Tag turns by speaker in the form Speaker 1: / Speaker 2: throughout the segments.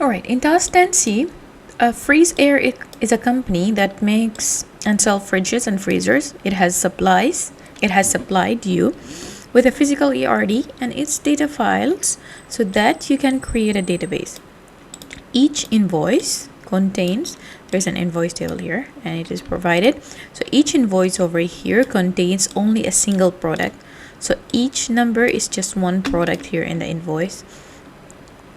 Speaker 1: Alright, in task 10C, Freeze Air is a company that makes and sells fridges and freezers. It has supplied you with a physical ERD and its data files so that you can create a database. Each invoice contains, there's an invoice table here and it is provided. So each invoice over here contains only a single product. So each number is just one product here in the invoice.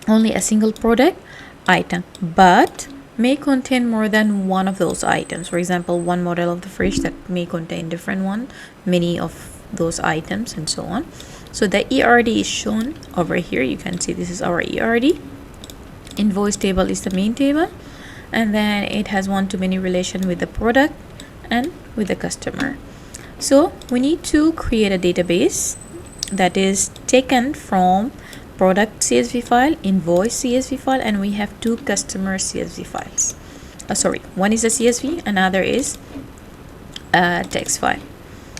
Speaker 1: Only a single product item, but may contain more than one of those items. For example, one model of the fridge that may contain different one, many of those items and so on. So the ERD is shown over here. You can see this is our ERD. Invoice table is the main table, and then it has one-to-many relation with the product and with the customer. So we need to create a database that is taken from product CSV file, invoice CSV file, and we have two customer CSV files. One is a CSV, another is a text file.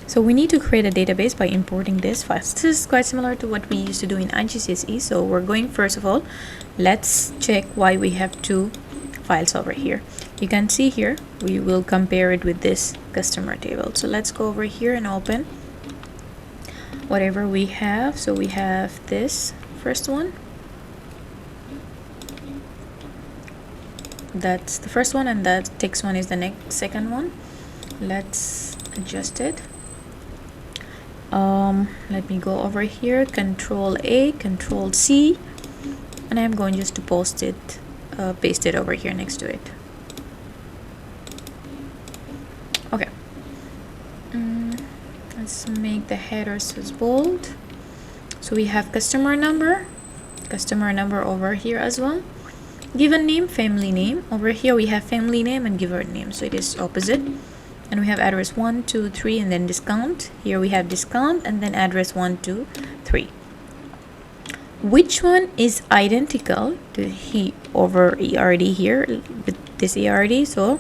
Speaker 1: So we need to create a database by importing this file. This is quite similar to what we used to do in IGCSE. So we're going, first of all, let's check why we have two files over here. You can see here, we will compare it with this customer table. So let's go over here and open whatever we have. So we have this first one. That's the first one, and that text one is the second one. Let's adjust it. Let me go over here, Control A, Control C, and I'm going just to paste it over here next to it. Okay. Let's make the headers as bold. So we have customer number over here as well. Given name, family name. Over here we have family name and given name, so it is opposite. And we have address 1, 2, 3, and then discount. Here we have discount and then address 1, 2, 3. Which one is identical to over ERD here with this ERD? So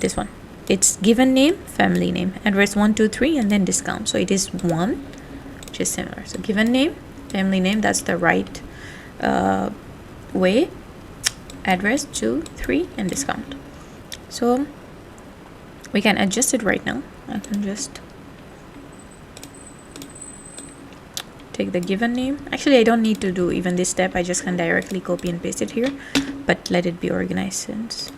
Speaker 1: this one. It's given name, family name, address 1, 2, 3, and then discount. So it is 1, which is similar. So given name, family name, that's the right way. Address 2, 3, and discount. So we can adjust it right now. I can just take the given name. Actually, I don't need to do even this step. I just can directly copy and paste it here, but let it be organized since.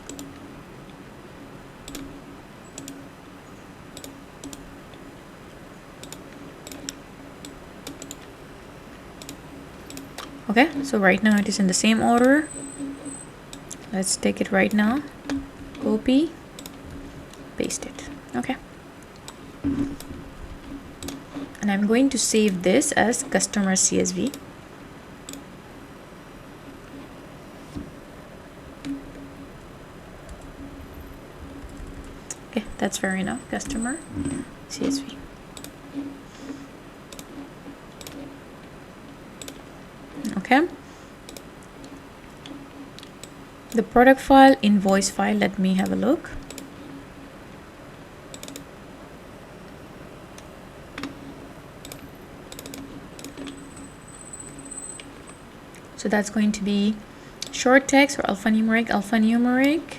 Speaker 1: Okay, so right now it is in the same order. Let's take it right now, copy, paste it. Okay, and I'm going to save this as customer CSV. Okay, that's fair enough. Customer CSV. Okay, the product file, invoice file, let me have a look. So that's going to be short text or alphanumeric.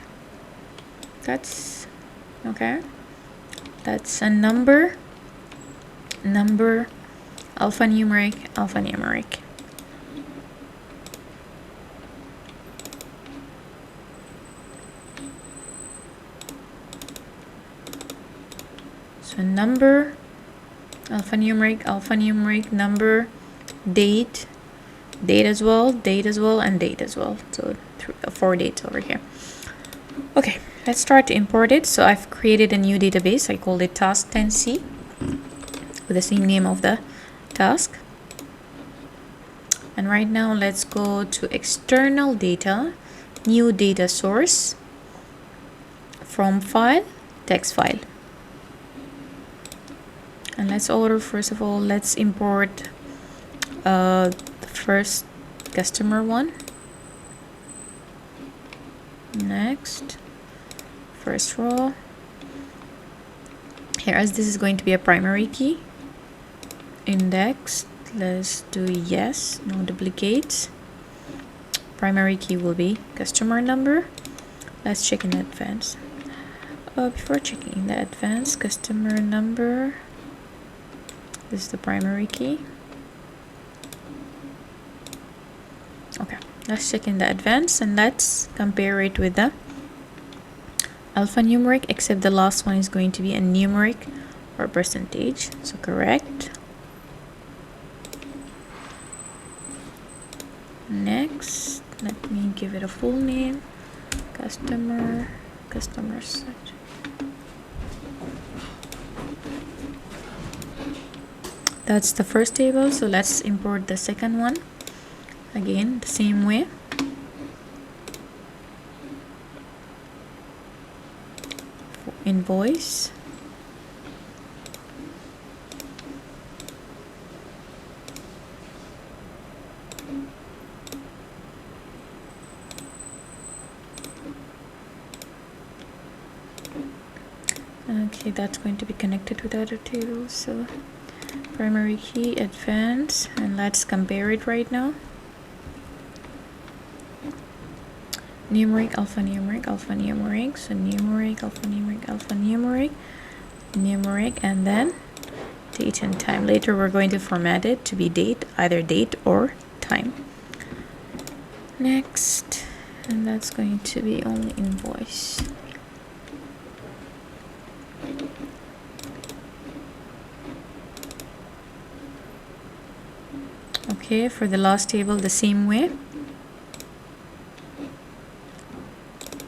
Speaker 1: That's okay. That's a number, alphanumeric. So number, alphanumeric, number, date as well, and date as well. So 4 dates over here. Okay, let's start to import it. So I've created a new database. I called it task 10C with the same name of the task. And right now let's go to external data, new data source, from file, text file. And let's let's import the first customer one. Next, first row. Here, as this is going to be a primary key. Index, let's do yes, no duplicates. primary key will be customer number. Let's check in advance. Before checking in the advance, customer number, this is the primary key. Okay, let's check in the advance and let's compare it with the alphanumeric, except the last one is going to be a numeric or percentage. So correct. Next, let me give it a full name. Customer set. That's the first table, so let's import the second one. Again, the same way. Invoice. Okay, that's going to be connected with other tables. So primary key, advance, and let's compare it right now. Numeric, alphanumeric, alphanumeric, so numeric, alphanumeric, alphanumeric, numeric, and then date and time. Later we're going to format it to be date, either date or time. Next, and that's going to be only invoice. Okay, for the last table, the same way.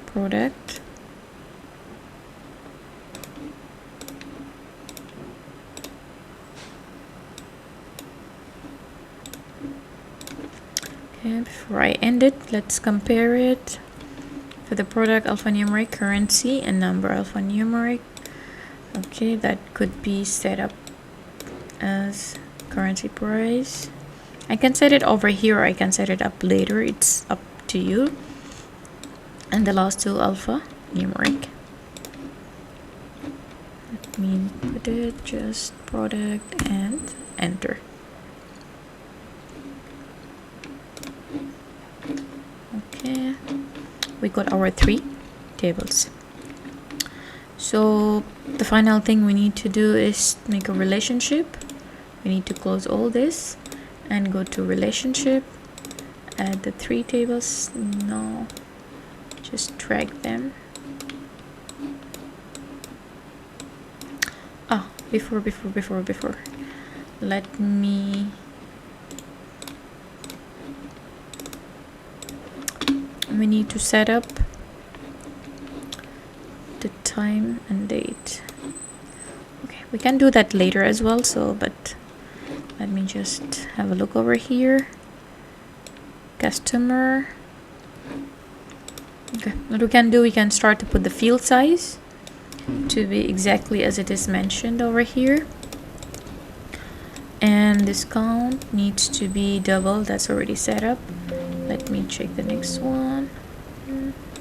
Speaker 1: Product. Okay, before I end it, let's compare it. For the product, alphanumeric, currency, and number, alphanumeric. Okay, that could be set up as currency price. I can set it over here, or I can set it up later. It's up to you. And the last two, alpha numeric. Let me put it just product and enter. Okay, we got our 3 tables. So the final thing we need to do is make a relationship. We need to close all this and go to relationship, add the 3 tables. No, just drag them. Before let me we need to set up the time and date. Okay, we can do that later as well, so but let me just have a look over here. Customer. Okay, what we can do, we can start to put the field size to be exactly as it is mentioned over here, and discount needs to be double. That's already set up. Let me check the next one.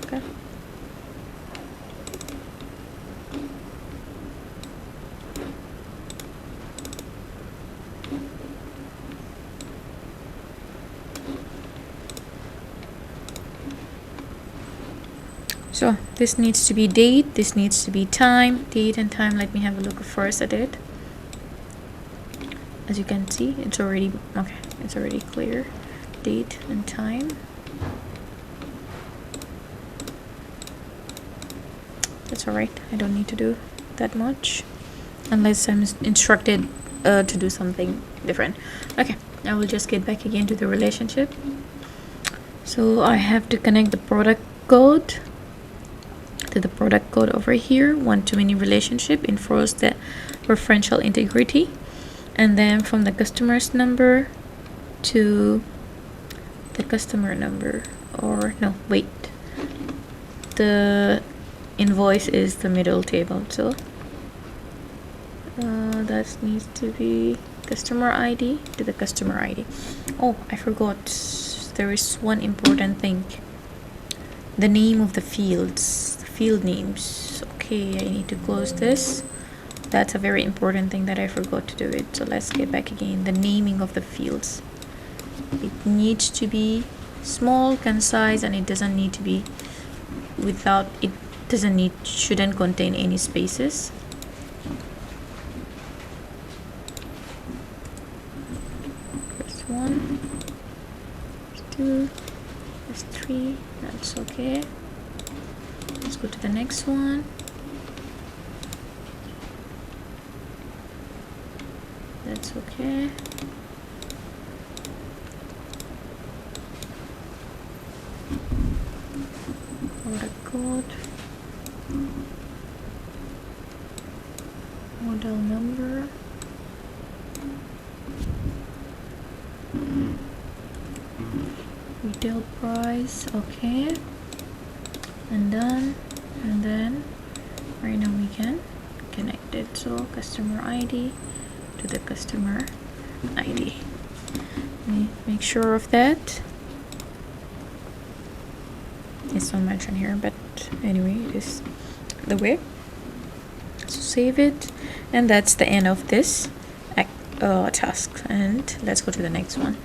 Speaker 1: Okay. So this needs to be date, this needs to be time, date and time. Let me have a look first at it. As you can see, it's already okay, it's already clear. Date and time. That's alright, I don't need to do that much unless I'm instructed to do something different. Okay, I will just get back again to the relationship. So I have to connect the product code to the product code over here. One-to-many relationship enforce the referential integrity, and then from the customer's number to the customer number, or no, wait, the invoice is the middle table, so that needs to be customer ID to the customer ID. Oh, I forgot, there is one important thing, the name of the fields, the field names. Okay, I need to close this. That's a very important thing that I forgot to do it. So let's get back again. The naming of the fields, it needs to be small, concise, and it doesn't need to be without it shouldn't contain any spaces. Press 1, press 2, press 3. That's okay. Let's go to the next one. That's okay. Product code, model number, retail price, okay, and done. And then right now we can connect it. So customer ID to the customer ID. Make sure of that. It's not mentioned here, but anyway, it is the way. So save it, and that's the end of this task. And let's go to the next one.